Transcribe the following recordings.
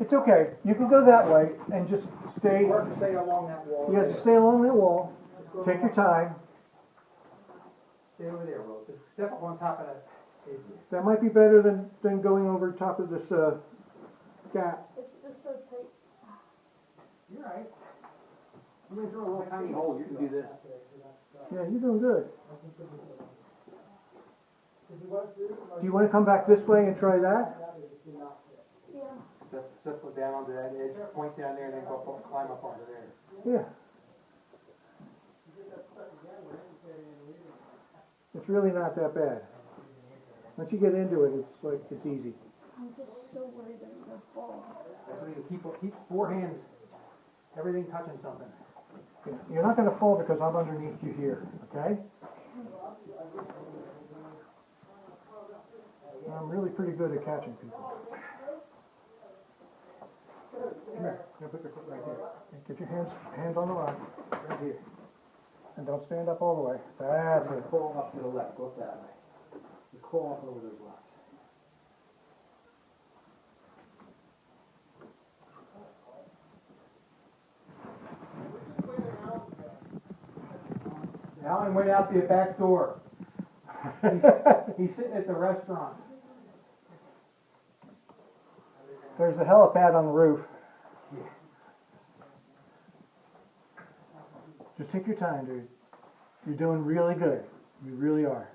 It's okay. You can go that way and just stay. Or stay along that wall. You have to stay along that wall. Take your time. Stay over there, Will. Just step up on top of that. That might be better than going over top of this gap. It's just so tight. You're right. I'm going through a little tiny hole. You can do this. Yeah, you're doing good. Do you want to come back this way and try that? Yeah. Step down onto that edge, point down there, and then go up, climb up onto there. Yeah. It's really not that bad. Once you get into it, it's easy. I'm just so worried that I'm gonna fall. That's why you keep four hands, everything touching something. Yeah. You're not going to fall because I'm underneath you here, okay? I'm really pretty good at catching people. Come here. Now put your foot right here. And get your hands on the rock. Right here. And don't stand up all the way. That's it. Pull up to the left, go up that way. You crawl up over those rocks. Alan went out the back door. He's sitting at the restaurant. There's a helipad on the roof. Just take your time, dude. You're doing really good. You really are.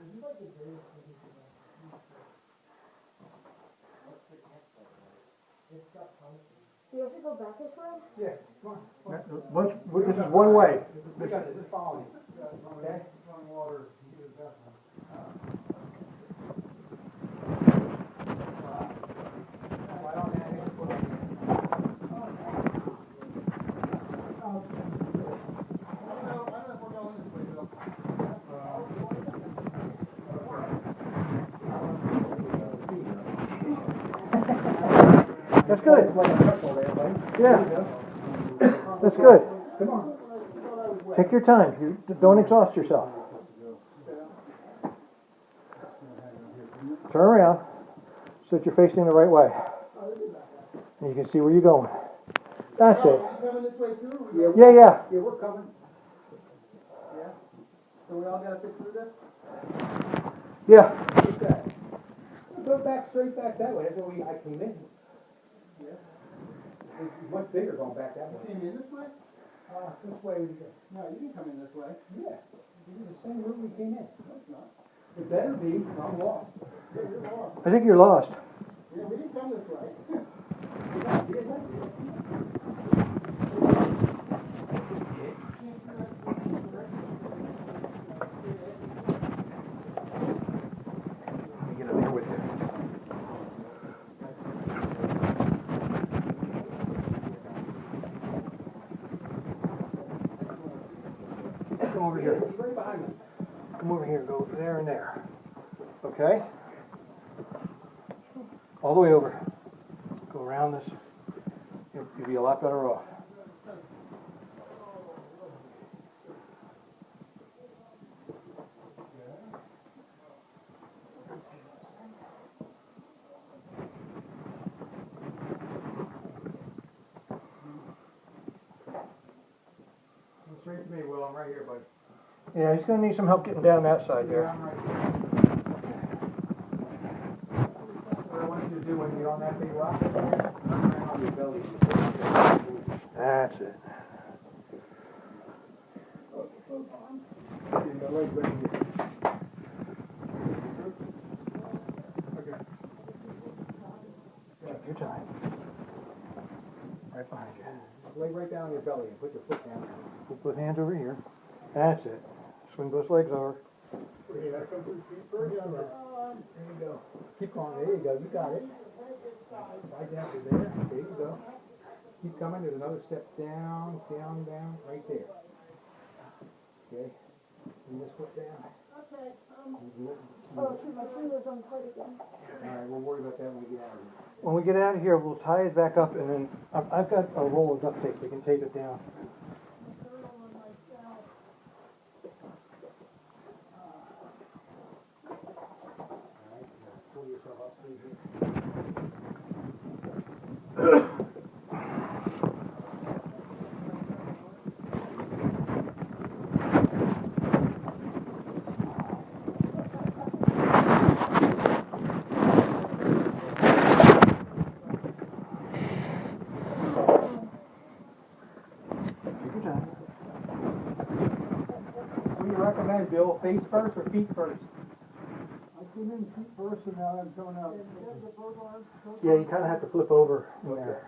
Do you have to go back this way? Yeah, come on. This is one way. We got it, just follow me. Okay? That's good. Yeah. That's good. Come on. Take your time. Don't exhaust yourself. Turn around so that you're facing the right way. And you can see where you're going. That's it. Coming this way too? Yeah, yeah. Yeah, we're coming. Yeah? So we all gotta fit through this? Yeah. What's that? Go back, straight back that way. That's where I came in. Yeah. It's much bigger going back that way. You came in this way? This way we go. No, you didn't come in this way. Yeah. This is the same route we came in. No, it's not. It better be. I'm lost. Yeah, you're lost. I think you're lost. Yeah, we didn't come this way. Let me get in there with you. Come over here. He's right behind me. Come over here. Go there and there. Okay? All the way over. Go around this. You'll be a lot better off. Come straight to me, Will. I'm right here, buddy. Yeah, he's going to need some help getting down that side Yeah, there. I'm right here. What I want you to do when you're on that big rock, turn around on your belly. That's it. Your leg right here. Okay. Take your time. Right behind you. Lay right down on your belly and put your foot down. Put both hands over here. That's it. Swing both legs over. Okay, that comes to the feet first. There you go. Keep going. There you go. You got it. Slide down to there. There you go. Keep coming. There's another step down, down, down, right there. Okay. Bring this foot down. Okay. Oh, shoot, my finger's untied again. All right, we'll worry about that when we get out of here. When we get out of here, we'll tie it back up, and then I've got a roll of duct tape. We can tape it down. Pull yourself up through here. recommend, Bill? Face first or feet first? I came in feet first and now I'm coming out. Yeah, you kind of have to flip over in there.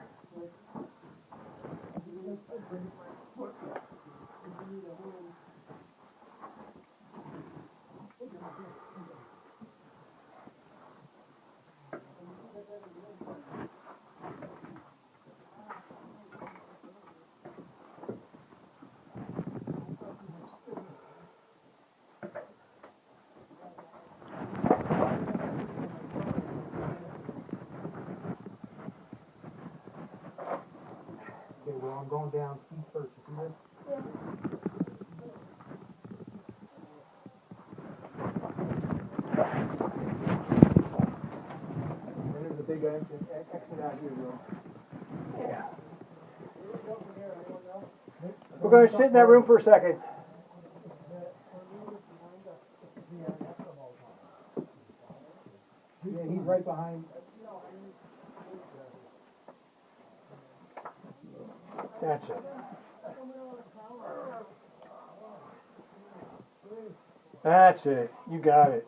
Okay, well, I'm going down feet first. You see this? There's a big exit out here, Will. Yeah. We're going to sit in that room for a second. Yeah, he's right behind. That's it. That's it. You got it.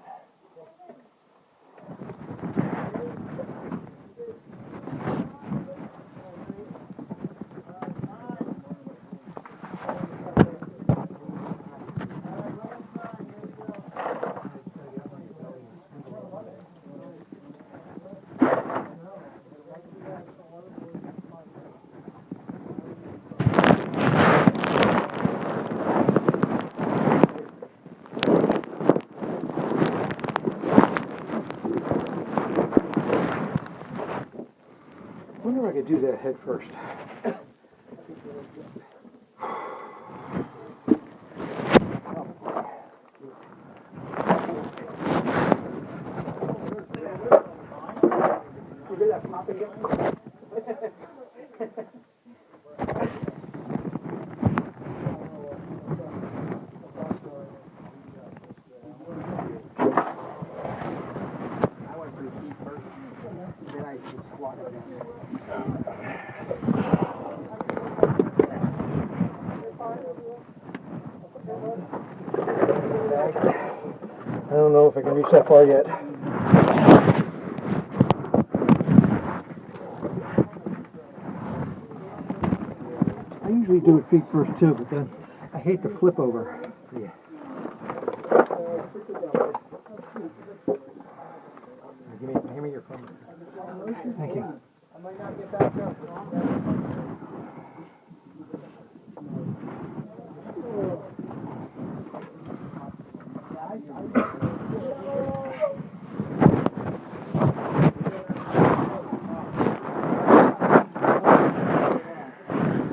I wonder if I could do that head first. You hear that popping again? I went for the feet first, then I just squatted down. I don't know if I can reach that far yet. I usually do it feet first too, but then I hate the flip over. Yeah. Give me your phone. Thank you. I might not get back up.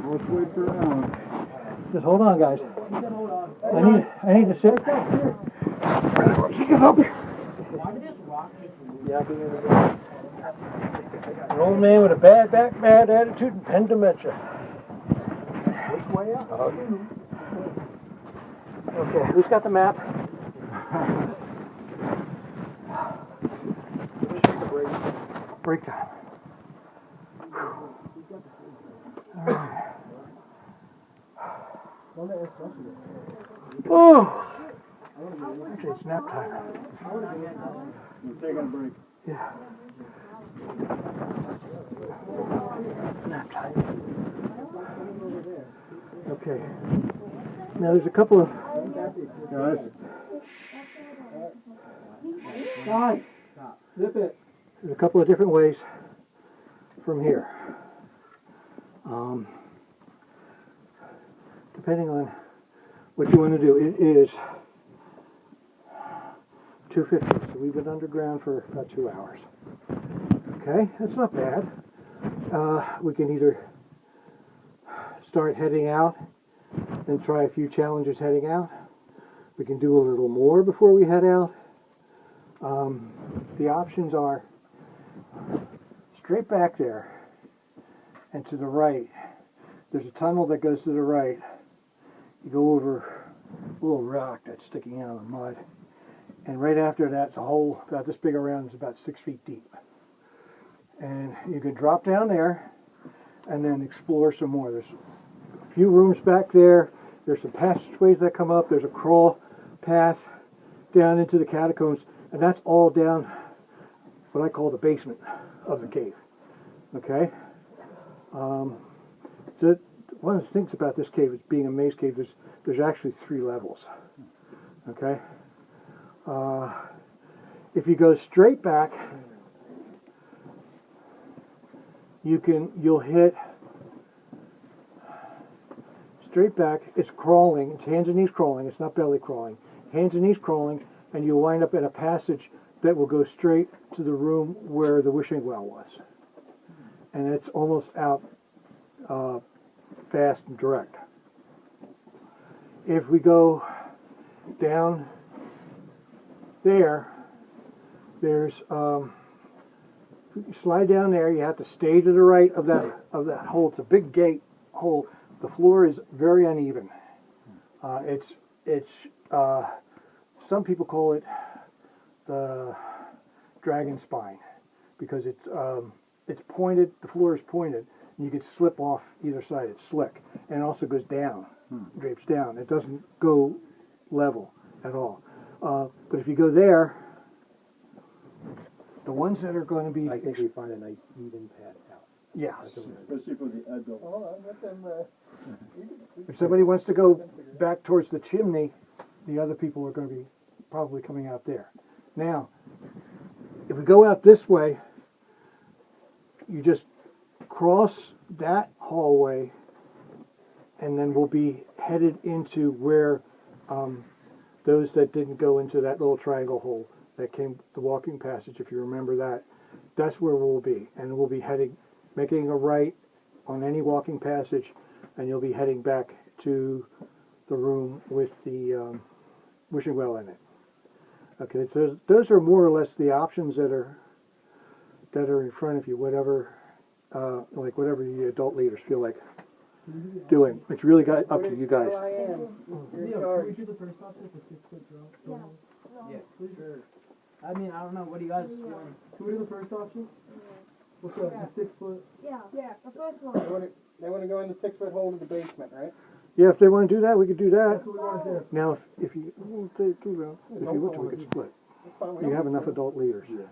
Let's wait for now. Just hold on, guys. I need to sit. She can help you. Yeah, I can hear it. An old man with a bad back, bad attitude, and pen dementia. Which way up? Okay, who's got the map? Break time. All right. Oh! Actually, it's nap time. You're taking a break. Yeah. Nap time. Okay. Now there's a couple of Guys, zip it. There's a couple of different ways from here. Depending on what you want to do, it is 2:50. So we've been underground for about 2 hours. Okay, that's not bad. We can either start heading out and try a few challenges heading out. We can do a little more before we head out. The options are straight back there and to the right. There's a tunnel that goes to the right. You go over a little rock that's sticking out of the mud. And right after that's a hole about this big around, it's about 6 feet deep. And you can drop down there and then explore some more. There's a few rooms back there. There's some passageways that come up. There's a crawl path down into the catacombs, and that's all down what I call the basement of the cave. Okay? One of the things about this cave is being a maze cave, there's actually 3 levels. Okay? If you go straight back, you'll hit straight back. It's crawling. It's hands and knees crawling. It's not belly crawling. Hands and knees crawling, and you'll wind up in a passage that will go straight to the room where the wishing well was. And it's almost out fast and direct. If we go down there's you slide down there. You have to stay to the right of that hole. It's a big gate hole. The floor is very uneven. It's some people call it the dragon spine because it's pointed. The floor is pointed. And you can slip off either side. It's slick, and it also goes down, drapes down. It doesn't go level at all. But if you go there, the ones that are going to be, I think we find a nice even path out. yeah. Especially for the adult. Hold on, let them, If somebody wants to go back towards the chimney, the other people are going to be probably coming out there. Now, if we go out this way, you just cross that hallway, and then we'll be headed into where those that didn't go into that little triangle hole that came the walking passage, if you remember that, that's where we'll be. And we'll be making a right on any walking passage, and you'll be heading back to the room with the wishing well in it. Okay, so those are more or less the options that are in front of you, whatever the adult leaders feel like doing. It's really up to you guys. Can we do the first option, the 6-foot drop? Yeah. Yeah, sure. I mean, I don't know, what do you guys want? Can we do the first option? What's up, the 6-foot? Yeah, the first one. they wanna go in the 6-foot hole to the basement, right? Yeah, if they want to do that, we could do that. That's what we want to do. Now, if you want to, we could split. That's fine, we You don't- have enough adult leaders. You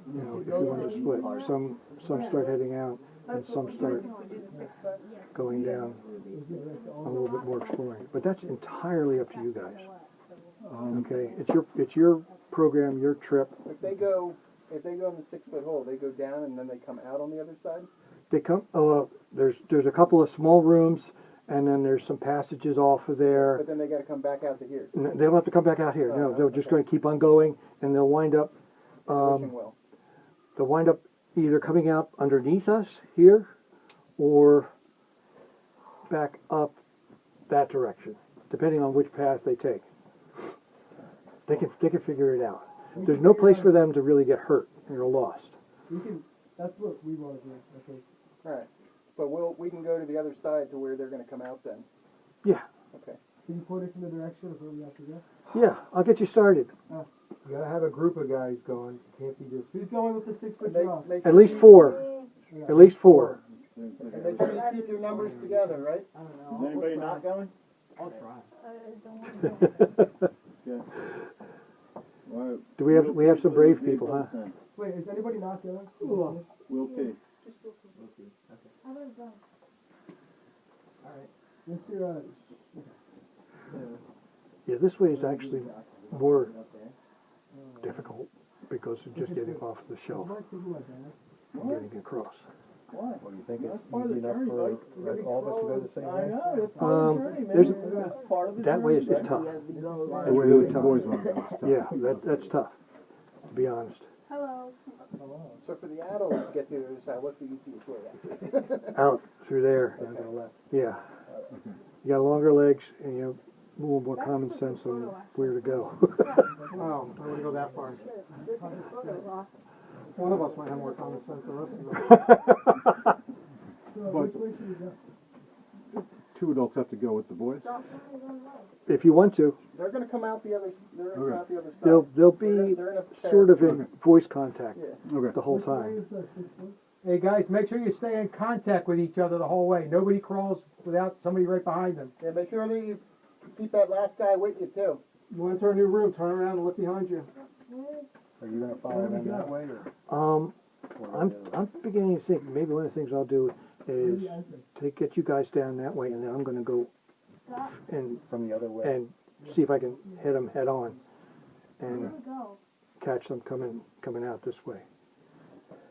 know, if you want to split, some start heading out, and some start going down a little bit more exploring. But that's entirely up to you guys. Okay, it's your program, your trip. If they go in the 6-foot hole, they go down and then they come out on the other side? They come. There's a couple of small rooms, and then there's some passages off of there. But then they gotta come back out to here. They don't have to come back out here. No, they're just going to keep on going, and they'll wind up. Wishing well. They'll wind up either coming out underneath us here, or back up that direction, depending on which path they take. They can figure it out. There's no place for them to really get hurt or lost. That's what we want to do, okay. Alright, but we can go to the other side to where they're gonna come out then. Yeah, Okay. Can you point us in the direction of where we have to go? yeah. I'll get you started. You gotta have a group of guys going, can't be just. Who's going with the 6-foot drop? At least 4. At least 4. And make sure you keep your numbers together, right? I don't know. Is anybody not going? I'll try. Yeah. Well, Do we have some brave people, huh? Wait, is anybody not going? YOUCave. I was done. Alright. Mr. Yeah, this way is actually more difficult because of just getting off the shelf and getting across. Why? What do you think? That's part of the journey, buddy. all of us to go the same way? I know, that's part of the journey, man. That's part of the That way is journey. just tough. The way the boys want to go. Yeah, that's tough, to be honest. Hello. So for the adults to get to the other side, what's the easiest way? Out through there. Yeah. You got longer legs and you have a little more common sense on where to go. Oh, I wouldn't go that far. One of us might have more common sense than the rest of us. Which way should we go? 2 adults have to go with the boys. If you want to, They're gonna come out the other side. they'll be They're in a sort of in voice contact Yeah. the whole time. Hey guys, make sure you stay in contact with each other the whole way. Nobody crawls without somebody right behind them. Yeah, make sure that you keep that last guy with you too. You wanna enter a new room, turn around and look behind you. Are you gonna follow them that way or? I'm beginning to think maybe one of the things I'll do is get you guys down that way, and then I'm gonna go and From the other way? and see if I can hit them head on and Where'd it go? catch them coming out this way.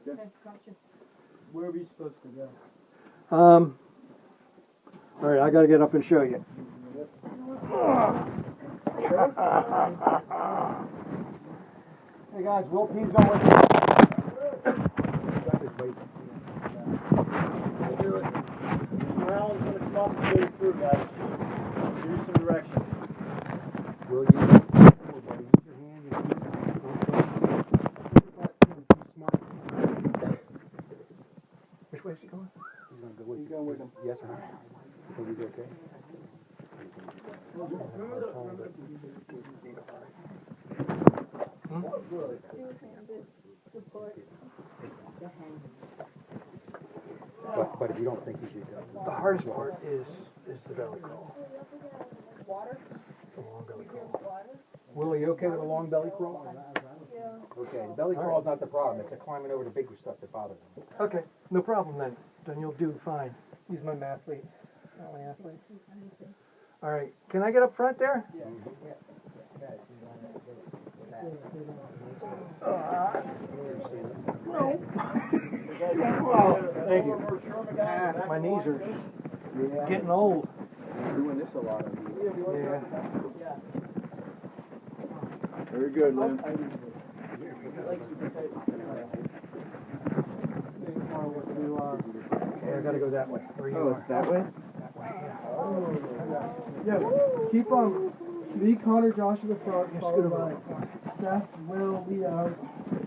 Okay, gotcha. Where are we supposed to go? All right, I gotta get up and show you. Hey guys, Will P's going with you. Allen's gonna come up and go through, guys. Give you some direction. Will you? Oh, buddy, use your hand, your feet. Which way is he going? He's gonna go with you. He's going with him. Yes, sir. Think he's okay? Two-handed support. But if you don't think he should go. The hardest part is the belly crawl. Water? The long belly crawl. Water? Will, are you okay with a long belly crawl? Yeah. Okay, the belly crawl is not the problem. It's the climbing over the bigger stuff that bothers me. Okay, no problem then. Then you'll do fine. He's my mathlete. Not my athlete. All right, can I get up front there? No. Oh, thank you. My knees are just getting old. You're doing this a lot. Yeah. Very good, Lynn. Okay, I gotta go that way. Where you are. that way? Yeah, keep me, Connor, Josh in the front, followed by Seth, Will, Leo,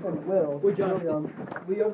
and Will. Josh. Leo